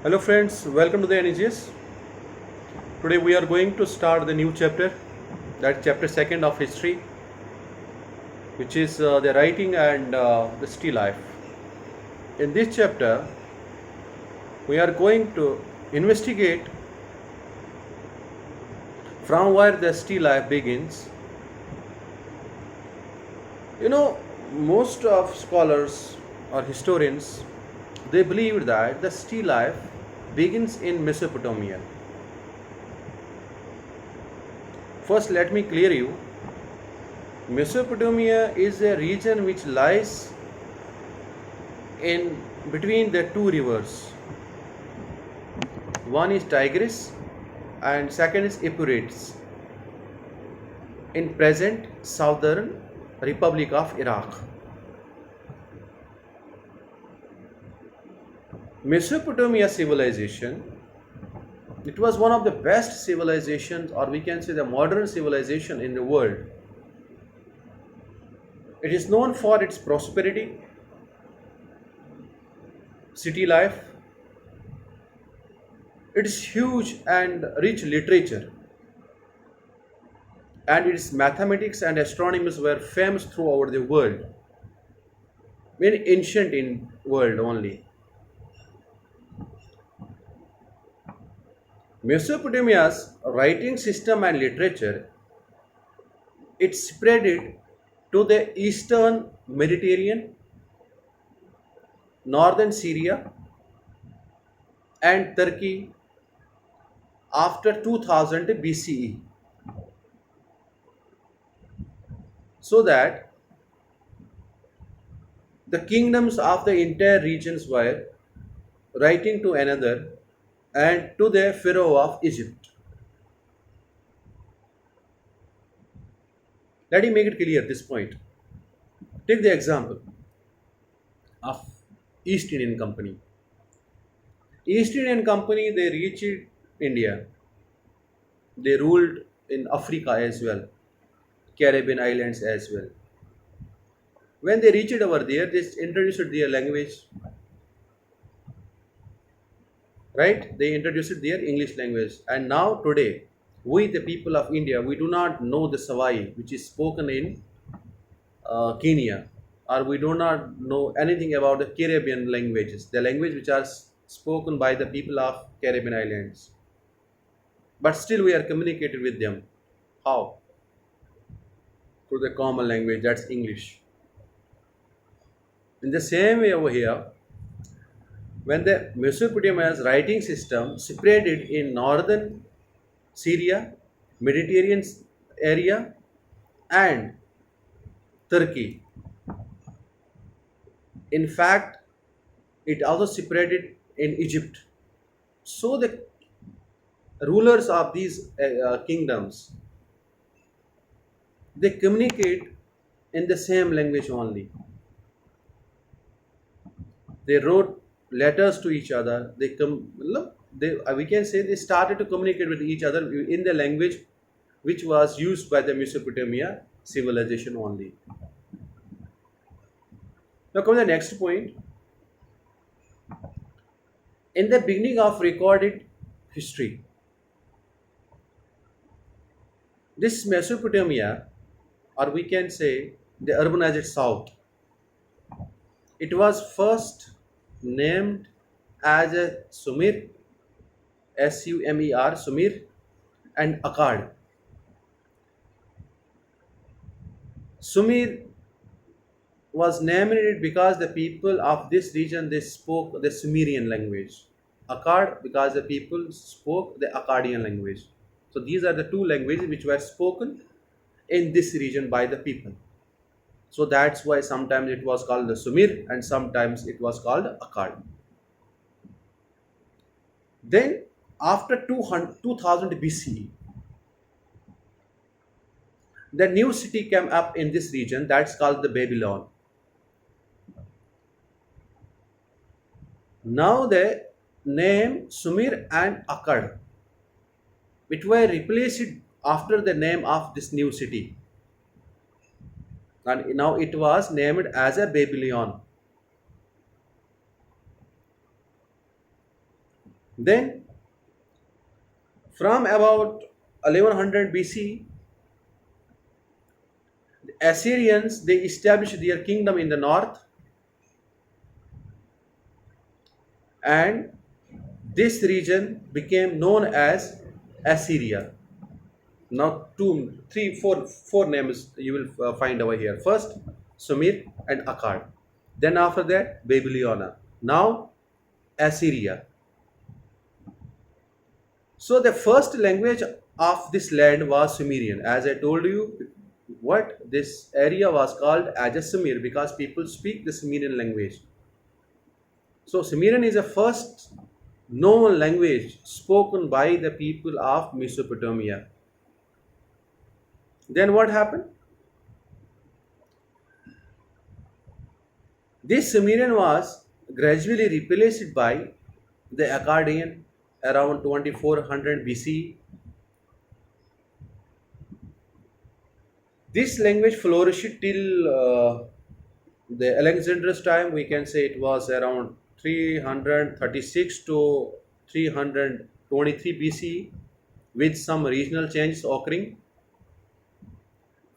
Hello friends, welcome to the NEGS. Today we are going to start the new chapter, that chapter 2nd of history, which is the writing and the city life. In this chapter, we are going to investigate from where the city life begins. You know, most of scholars or historians, they believe that the city life begins in Mesopotamia. First, let me clear you. Mesopotamia is a region which lies in between the two rivers. One is Tigris and second is Euphrates in present southern Republic of Iraq. Mesopotamia civilization, it was one of the best civilizations, or we can say the modern civilization in the world. It is known for its prosperity, city life, its huge and rich literature, and its mathematics and astronomy were famous throughout the world, very ancient in world only. Mesopotamia's writing system and literature, it spread it to the eastern Mediterranean, northern Syria, and Turkey after 2000 BCE. So that the kingdoms of the entire regions were writing to another and to the Pharaoh of Egypt. Let me make it clear at this point. Take the example of East Indian Company. East Indian Company, they reached India. They ruled in Africa as well, Caribbean islands as well. When they reached over there, they introduced their language, right? They introduced their English language. And now today, we the people of India, we do not know the Savai, which is spoken in Kenya, or we do not know anything about the Caribbean languages, the language which are spoken by the people of Caribbean islands. But still, we are communicated with them. How? Through the common language, that's English. In the same way over here, when the Mesopotamia's writing system spread in northern Syria, Mediterranean area, and Turkey. In fact, it also separated in Egypt. So the rulers of these kingdoms, they communicate in the same language only. They wrote letters to each other. We can say they started to communicate with each other in the language which was used by the Mesopotamia civilization only. Now come to the next point. In the beginning of recorded history, this Mesopotamia, or we can say the urbanized south, it was first named as a Sumer, Sumer, Sumer, and Akkad. Sumer was named it because the people of this region, they spoke the Sumerian language. Akkad because the people spoke the Akkadian language. So these are the two languages which were spoken in this region by the people. So that's why sometimes it was called the Sumer and sometimes it was called Akkad. Then after 2000 BCE, the new city came up in this region, that's called the Babylon. Now the name Sumer and Akkad, it were replaced after the name of this new city, and now it was named as a Babylon. Then from about 1100 BC, the Assyrians they established their kingdom in the north, and this region became known as Assyria. Now, four names you will find over here. First, Sumir and Akkad. Then after that, Babylonia. Now, Assyria. So the first language of this land was Sumerian. As I told you, what this area was called as a Sumir because people speak the Sumerian language. So Sumerian is the first known language spoken by the people of Mesopotamia. Then what happened? This Sumerian was gradually replaced by the Akkadian around 2400 BC. This language flourished till the Alexander's time. We can say it was around 336 to 323 BC, with some regional changes occurring.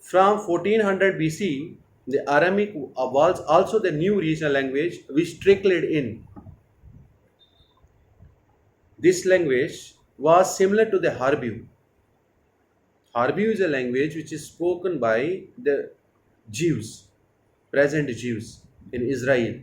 From 1400 BC, the Aramaic was also the new regional language which trickled in. This language was similar to the Harbiu. Harbiu is a language which is spoken by the Jews, present Jews in Israel.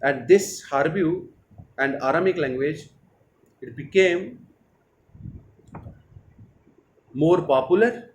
And this Harbiu and Aramaic language, it became more popular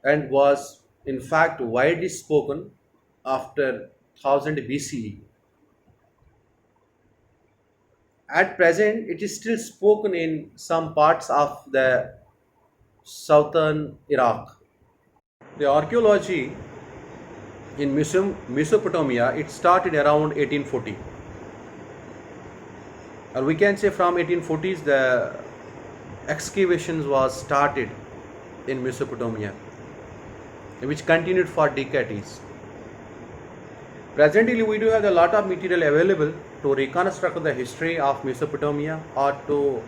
and was in fact widely spoken after 1000 BCE. At present, it is still spoken in some parts of the southern Iraq. The archaeology in Mesopotamia, it started around 1840. Or we can say from 1840s the excavations was started in Mesopotamia, which continued for decades. Presently, we do have a lot of material available to reconstruct the history of Mesopotamia or to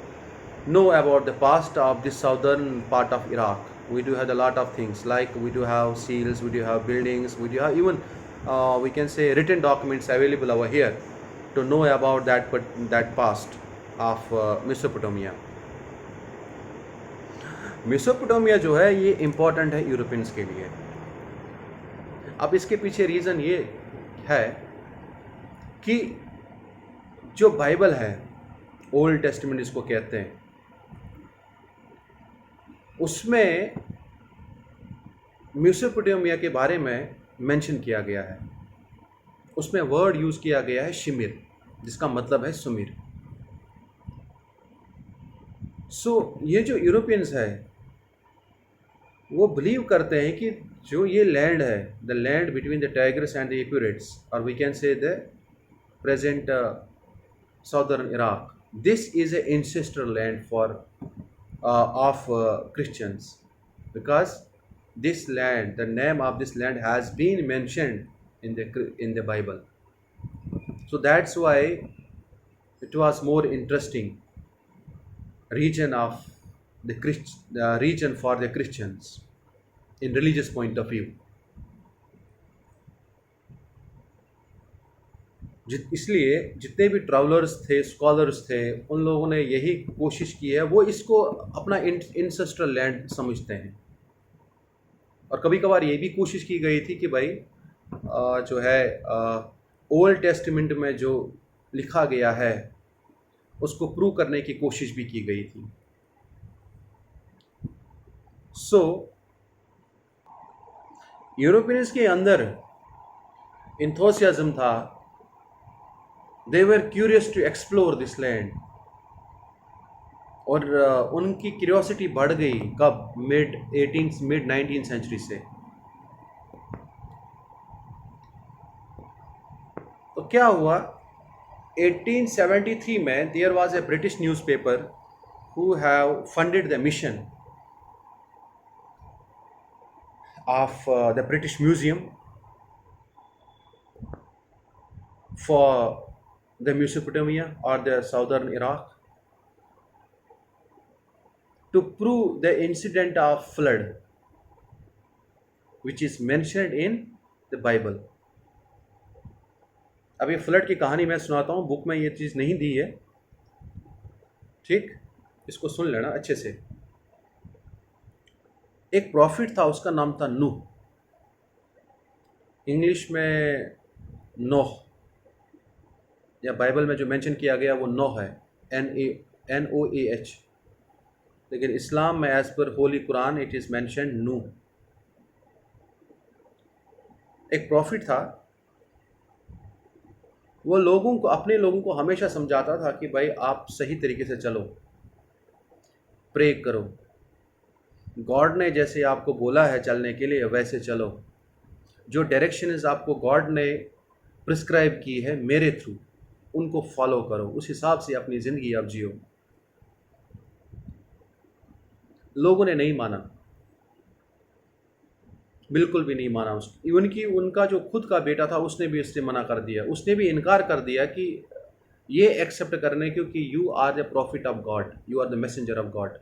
know about the past of the southern part of Iraq. We do have a lot of things like we do have seals, we do have buildings, we do have even we can say written documents available over here to know about that past of Mesopotamia. Mesopotamia जो है ये important है Europeans के लिए. अब इसके पीछे reason ये है कि जो बाइबल है, ओल्ड टेस्टामेंट इसको कहते हैं, उसमें मेसोपोटामिया के बारे में मेंशन किया गया है. उसमें वर्ड यूज़ किया गया है शिमिर, जिसका मतलब है सुमिर. सो ये जो यूरोपियंस है वो बिलीव करते हैं कि जो ये लैंड है, the land between the Tigris and the Euphrates, और we can say the present southern Iraq, this is an ancestral land for of Christians, because this land, the name of this land has been mentioned in the Bible. So that's why it was more interesting region of the region for the Christians in religious point of view. इसलिए जितने भी travellers थे, scholars थे, उन लोगों ने यही कोशिश की है, वो इसको अपना इंसेस्ट्रल लैंड समझते हैं. और कभी कभार ये भी कोशिश की गई थी कि भाई जो है ओल्ड टेस्टामेंट में जो लिखा गया है उसको प्रूव करने की कोशिश भी की गई थी. सो यूरोपियंस के अंदर इंथुसियाज्म था. They were curious to explore this land. और उनकी क्यूरियोसिटी बढ़ गई कब? मिड 19th सेंचुरी से. तो क्या हुआ? 1873 में there was a British newspaper who have funded the mission of the British Museum for the Mesopotamia or the southern Iraq, to prove the incident of flood which is mentioned in the Bible. अब ये flood की कहानी मैं सुनाता हूँ, book में ये चीज़ नहीं दी है, ठीक, इसको सुन लेना अच्छे से। एक प्रॉफिट था, उसका नाम था नूह, इंग्लिश में नोह, या बाइबल में जो मेंशन किया गया वो नोह है, NOAH, लेकिन इस्लाम में as per holy Quran it is mention नूह। एक प्रॉफिट था, वो लोगों को, अपने लोगों को हमेशा समझाता था कि भाई आप सही तरीके से चलो, प्रे करो, गॉड ने जैसे आपको बोला है चलने के लिए वैसे चलो, जो डायरेक्शंस आपको गॉड ने प्रिस्क्राइब की है मेरे थ्रू उनको फॉलो करो, उस हिसाब से अपनी ज़िंदगी आप जियो। लोगों ने नहीं माना, बिल्कुल भी नहीं माना उसको। इवन कि उनका जो खुद का बेटा था उसने भी इससे मना कर दिया, उसने भी इनकार कर दिया कि ये एक्सेप्ट करने, क्योंकि you are the prophet of God, you are the messenger of God.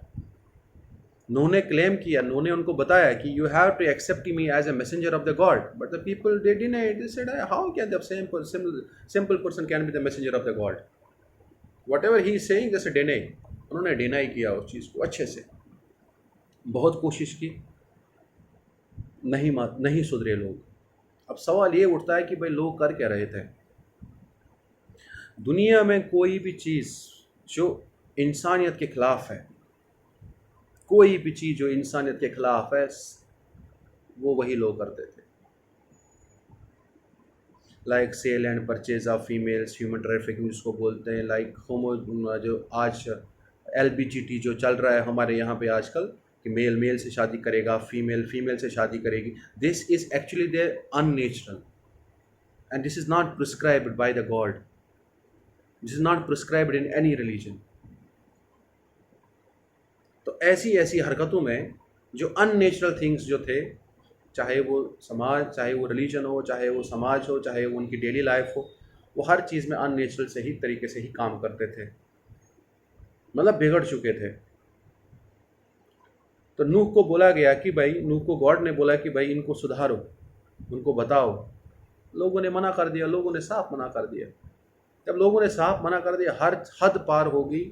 नूह ने क्लेम किया, नूह ने उनको बताया कि you have to accept me as a messenger of the God, but the people they denied, they said how can the simple person can be the messenger of the God, whatever he is saying जैसे deny. उन्होंने deny किया उस चीज़ को अच्छे से, बहुत कोशिश की, नहीं सुधरे लोग। अब सवाल ये उठता है कि भाई लोग कर क्या रहे थे। दुनिया में कोई भी चीज़ जो इंसानियत के ख़िलाफ़ है, कोई भी चीज़ जो इंसानियत के ख़िलाफ़ है, वो वही लोग करते थे। Like sale and purchase of females, human trafficking जिसको बोलते हैं, लाइक होमो, जो आज LBGT जो चल रहा है हमारे यहाँ पे आजकल, कि मेल मेल से शादी करेगा, फीमेल फीमेल से शादी करेगी। This is actually their unnatural and this is not prescribed by the God, this is not prescribed in any religion. तो ऐसी ऐसी हरकतों में जो अननेचुरल थिंग्स जो थे, चाहे वो समाज, चाहे वो रिलीजन हो, चाहे वो समाज हो, चाहे वो उनकी डेली लाइफ हो, वो हर चीज़ में अननेचुरल से ही तरीके से ही काम करते थे, मतलब बिगड़ चुके थे। तो नूह को बोला गया कि भाई, नूह को गॉड ने बोला कि भाई इनको सुधारो, उनको बताओ। लोगों ने मना कर दिया, लोगों ने साफ मना कर दिया। जब लोगों ने साफ मना कर दिया, हर हद पार हो गई,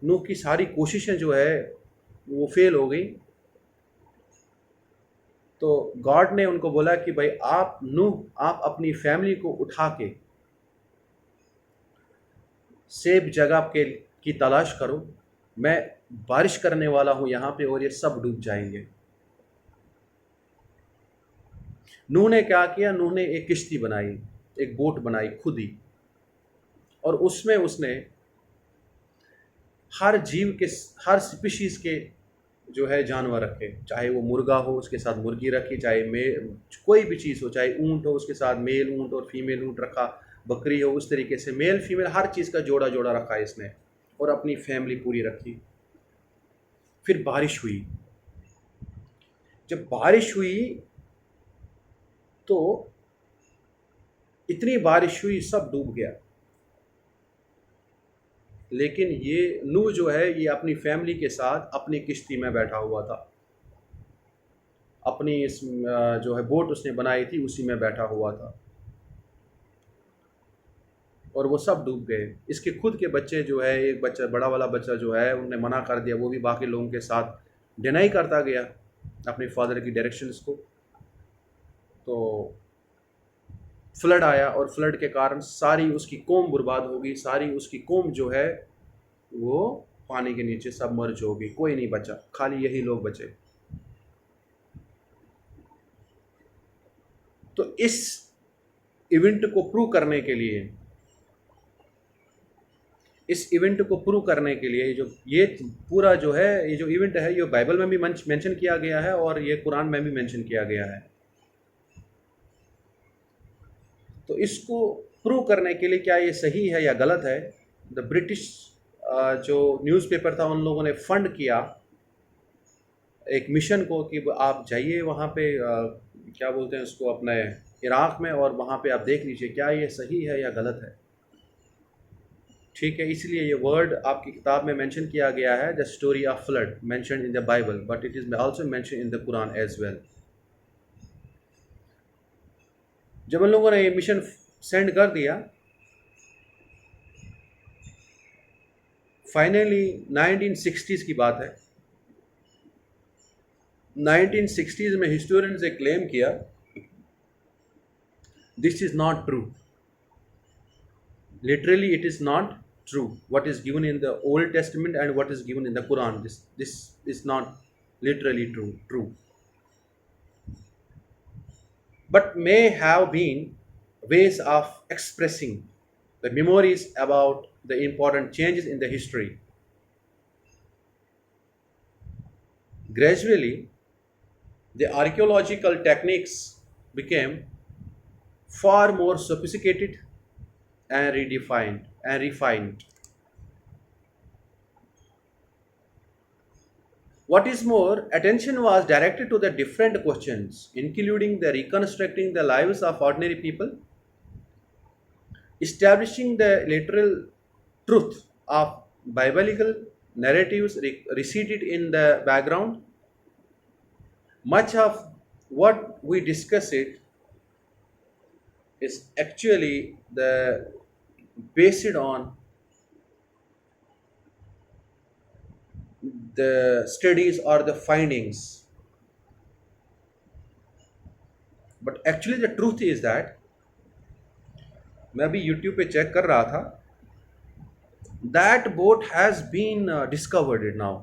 नूह की सारी कोशिशें जो है वो फेल हो गई। तो गॉड ने उनको बोला कि भाई आप नूह, आप अपनी फैमिली को उठा के सेफ जगह के की तलाश करो, मैं बारिश करने वाला हूँ यहाँ पे और ये सब डूब जाएंगे। नूह ने क्या किया, नूह ने एक किश्ती बनाई, एक बोट बनाई खुद ही, और उसमें उसने हर जीव के, हर स्पीशीज़ के जो है जानवर रखे, चाहे वो मुर्गा हो उसके साथ मुर्गी रखी, चाहे कोई भी चीज़ हो, चाहे ऊँट हो उसके साथ मेल ऊँट और फीमेल ऊँट रखा, बकरी हो, उस तरीके से मेल फीमेल हर चीज़ का जोड़ा जोड़ा रखा इसने, और अपनी फैमिली पूरी रखी। फिर बारिश हुई, जब बारिश हुई तो इतनी बारिश हुई सब डूब गया। लेकिन ये नूह जो है ये अपनी फैमिली के साथ अपनी किश्ती में बैठा हुआ था, अपनी इस जो है बोट उसने बनाई थी उसी में बैठा हुआ था, और वो सब डूब गए। इसके खुद के बच्चे जो है, एक बच्चा, बड़ा वाला बच्चा जो है, उन्हें मना कर दिया, वो भी बाकी लोगों के साथ डिनाई करता गया अपने फादर की डायरेक्शंस को। तो फ्लड आया, और फ्लड के कारण सारी उसकी कौम बर्बाद हो गई, सारी उसकी कौम जो है वो पानी के नीचे सब मर्ज हो गई, कोई नहीं बचा, खाली यही लोग बचे। तो इस इवेंट को प्रूव करने के लिए, इस इवेंट को प्रूव करने के लिए, जो ये पूरा जो है, ये जो इवेंट है, ये बाइबल में भी मेंशन किया गया है और ये कुरान में भी मेंशन किया गया है। तो इसको प्रूव करने के लिए क्या ये सही है या गलत है, द ब्रिटिश जो न्यूज़पेपर था उन लोगों ने फंड किया एक मिशन को कि आप जाइए वहाँ पे, क्या बोलते हैं उसको, अपने इराक़ में, और वहाँ पे आप देख लीजिए क्या ये सही है या गलत है। ठीक है, इसलिए ये वर्ड आपकी किताब में मेंशन किया गया है, the story of flood mention in the Bible, but it is also mention in the Quran as well. जब उन लोगों ने ये मिशन सेंड कर दिया, फाइनली 1960s की बात है, 1960s में हिस्टोरियंस ने क्लेम किया this is not true, literally it is not true what is given in the Old Testament and what is given in the Quran. This is not literally true, but may have been ways of expressing the memories about the important changes in the history. Gradually the archaeological techniques became far more sophisticated and refined. What is more, attention was directed to the different questions, including the reconstructing the lives of ordinary people, establishing the literal truth of biblical narratives recited in the background. Much of what we discuss it is actually the based on the studies or the findings, but actually the truth is that मैं अभी YouTube पे check कर रहा था, that boat has been discovered now.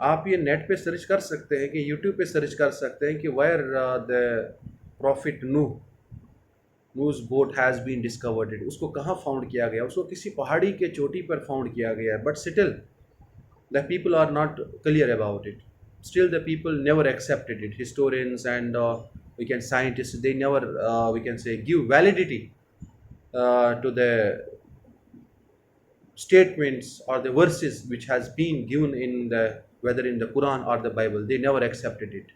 आप ये net पे search कर सकते हैं कि YouTube पे सर्च कर सकते हैं कि where the prophet Nuh's boat has been discovered. उसको कहाँ फाउंड किया गया? उसको किसी पहाड़ी के चोटी पर फाउंड किया गया है, but still the people are not clear about it. Still the people never accepted it. Historians and we can scientists, they never we can say give validity to the statements or the verses which has been given in the, whether in the Quran or the Bible. They never accepted it.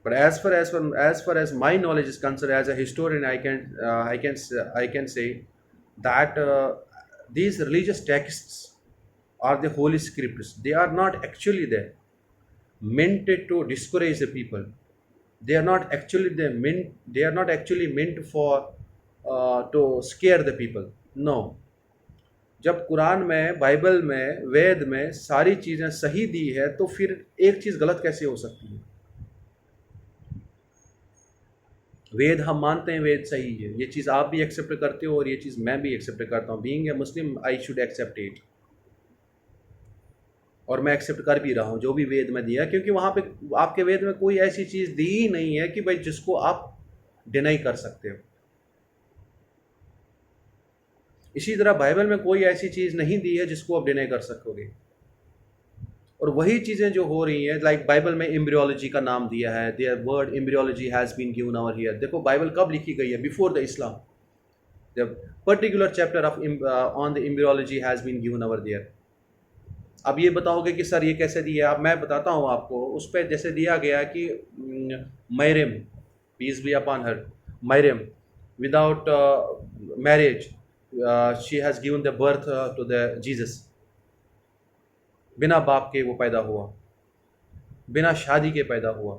But as far as my knowledge is concerned, as a historian, I can say that these religious texts are the holy scriptures. They are not actually there meant to discourage the people. They are not actually meant for to scare the people. No. जब कुरान में, Bible में, वेद में सारी चीज़ें सही दी है, तो फिर एक चीज़ गलत कैसे हो सकती है? वेद हम मानते हैं, वेद सही है, ये चीज़ आप भी एक्सेप्ट करते हो और ये चीज़ मैं भी एक्सेप्ट करता हूँ। Being a Muslim I should accept it, और मैं एक्सेप्ट कर भी रहा हूँ जो भी वेद में दिया, क्योंकि वहाँ पे आपके वेद में कोई ऐसी चीज़ दी ही नहीं है कि भाई जिसको आप डिनाई कर सकते हो। इसी तरह बाइबल में कोई ऐसी चीज़ नहीं दी है जिसको आप डिनाई कर सकोगे। और वही चीज़ें जो हो रही हैं, लाइक बाइबल में एम्ब्रियोलॉजी का नाम दिया है, their word embryology has been given over here. देखो बाइबल कब लिखी गई है? Before the Islam. The particular chapter of on the embryology has been given over there. अब ये बताओगे कि सर ये कैसे दिया? अब मैं बताता हूँ आपको। उस पर जैसे दिया गया कि मरियम, पीस बी अपॉन हर, मरियम without marriage she has given the birth to the Jesus. बिना बाप के वो पैदा हुआ, बिना शादी के पैदा हुआ,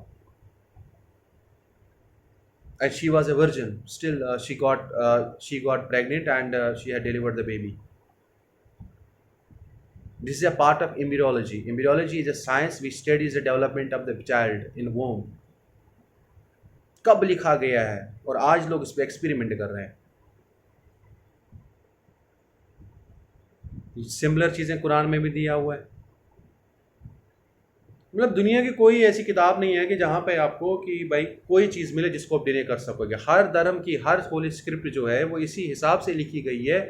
and she was a virgin. Still she got pregnant and she had delivered the baby. This is a part of embryology. Embryology is a science which studies the development of the child in womb. कब लिखा गया है और आज लोग इस पर experiment कर रहे हैं। सिमिलर चीज़ें कुरान में भी दिया हुआ है। मतलब दुनिया की कोई ऐसी किताब नहीं है कि जहाँ पे आपको कि भाई कोई चीज़ मिले जिसको आप डिने कर सकोगे। हर धर्म की हर होली स्क्रिप्ट जो है वो इसी हिसाब से लिखी गई है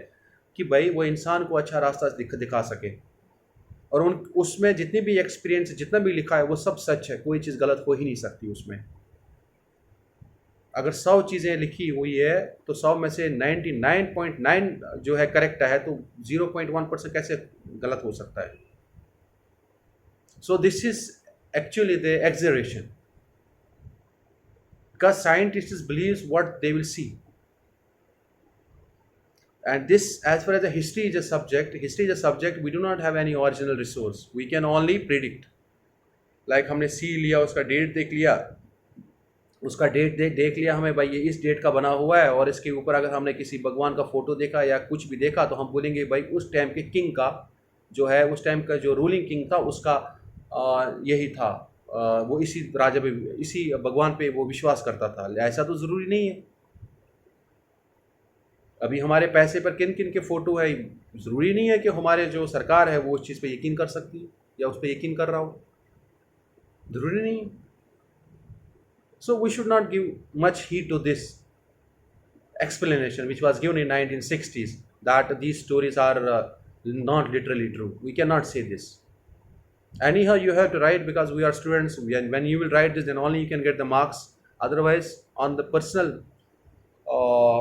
कि भाई वो इंसान को अच्छा रास्ता दिखा सके, और उसमें जितनी भी एक्सपीरियंस, जितना भी लिखा है वो सब सच है, कोई चीज़ गलत हो ही नहीं सकती उसमें। अगर 100 चीज़ें लिखी हुई है तो 100 में से 99.9 जो है करेक्ट है, तो 0.1% कैसे गलत हो सकता है? So this is actually the exaggeration. because scientists believes what they will see. And this, as far as the history is a subject, we do not have any original resource, we can only predict. Like हमने सी लिया, उसका date देख लिया, उसका देख लिया हमें भाई ये इस डेट का बना हुआ है, और इसके ऊपर अगर हमने किसी भगवान का फ़ोटो देखा या कुछ भी देखा तो हम बोलेंगे भाई उस टाइम के किंग का जो है, उस टाइम का जो रूलिंग किंग था उसका यही था, वो इसी राजा पे, इसी भगवान पे वो विश्वास करता था। ऐसा तो ज़रूरी नहीं है। अभी हमारे पैसे पर किन किन के फ़ोटो है, ज़रूरी नहीं है कि हमारे जो सरकार है वो उस चीज़ पे यकीन कर सकती है या उस पर यकीन कर रहा हो, ज़रूरी नहीं है। So we should not give much heed to this explanation which was given in 1960s that these stories are not literally true. We cannot say this. Anyhow, you have to write because we are students. When you will write this, then only you can get the marks. Otherwise, on the personal,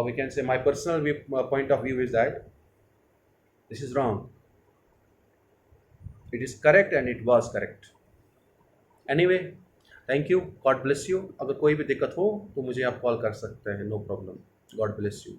we can say my personal point of view is that this is wrong. It is correct and it was correct. Anyway, thank you, God bless you. अगर कोई भी दिक्कत हो तो मुझे आप call कर सकते हैं, no problem. God bless you.